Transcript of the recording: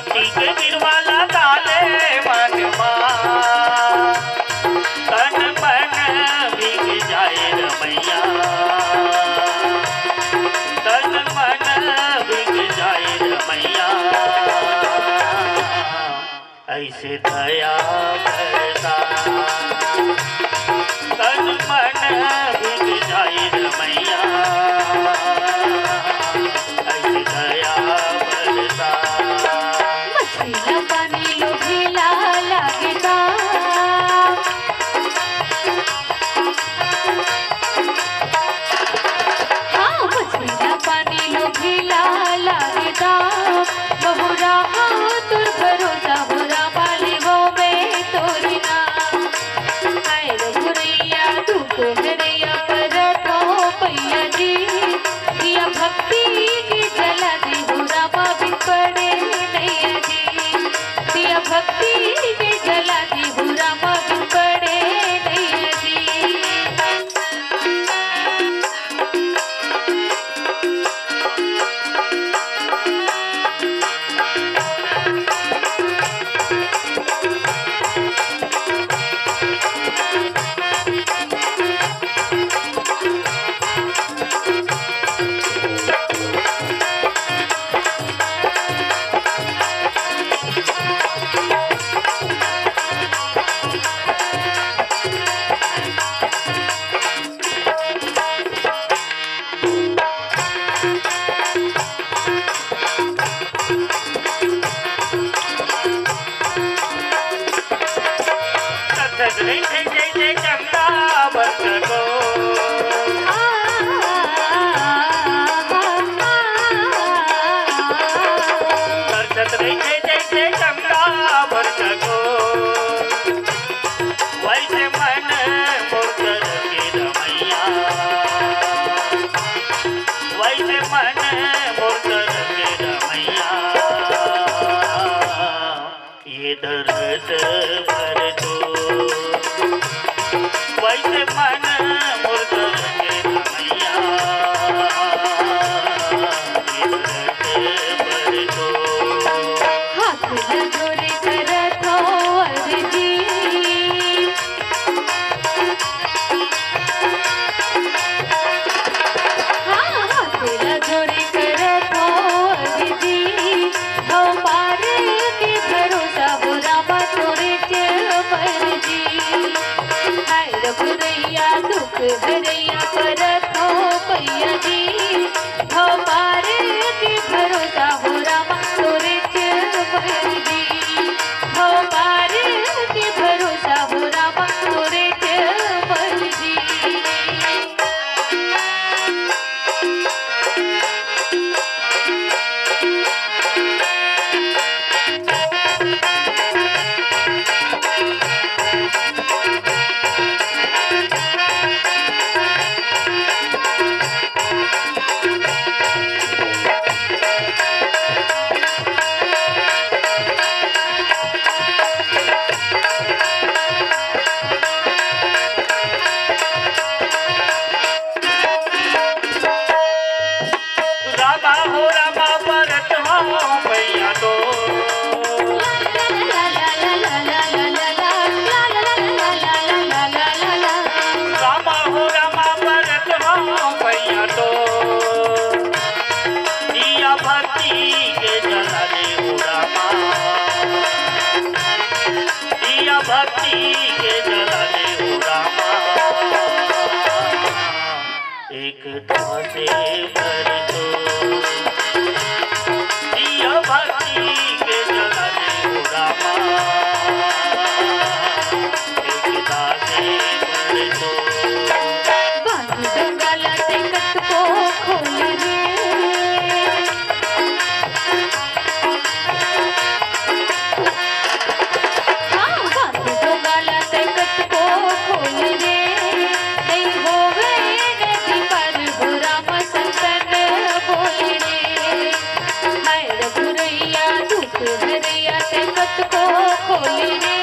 भक्ति के गिरवाला डाले मन तन मन भीग जाए रमैया तन मन भीग जाए रमैया ऐसे दया करता तन मन भीग जाए रमैया ऐसे दया करता मछलीला पानी लोभीला लागता हाँ मछलीला पानी लोभीला लागता बहुरा तुर भरोसा बुरा पाले वो में तोरी ना हाय रे बुरैया दुख हरैया परतो पैया जी किया भक्ति की जला दी बुरा पापी पड़े नैया जी किया भक्ति की जला दी बुरा पापी पड़े नैया जी जय चंदा बस को जय चंदा बस को वैसे मन मोर के रमैया वैसे मन मोर के रमैया ये दर्द भर दो वैसे मन मुर्द के रमैया भर दो हाथ जोड़े करत हो अर्जी हाँ हाथ जोड़े करत हो अर्जी हो पार के भरोसा बुरा तोरे के मर्जी हाय रे बुरैया दुख हरैया परत हो पैया जी हो पार के भरोसा बुरा तोरे के मर्जी हो पार के भरोसा बुरा तोरे के मर्जी रामा हो रामा परत हो मैया तो रामा हो रामा परत हो मैया तो दिया भक्ति के जला दे हो रामा दिया भक्ति के जला दे हो रामा एक से भर दो दिया भक्ति के जला दे हो रामा एक से भर दो बांध गला टिकट को खोल रे हाँ बांध गला टिकट को खोल रे नहीं होवे नदी पर बुरा मसंतन बोल रे हाय रे बुरैया दुख हरैया टिकट को खोल रे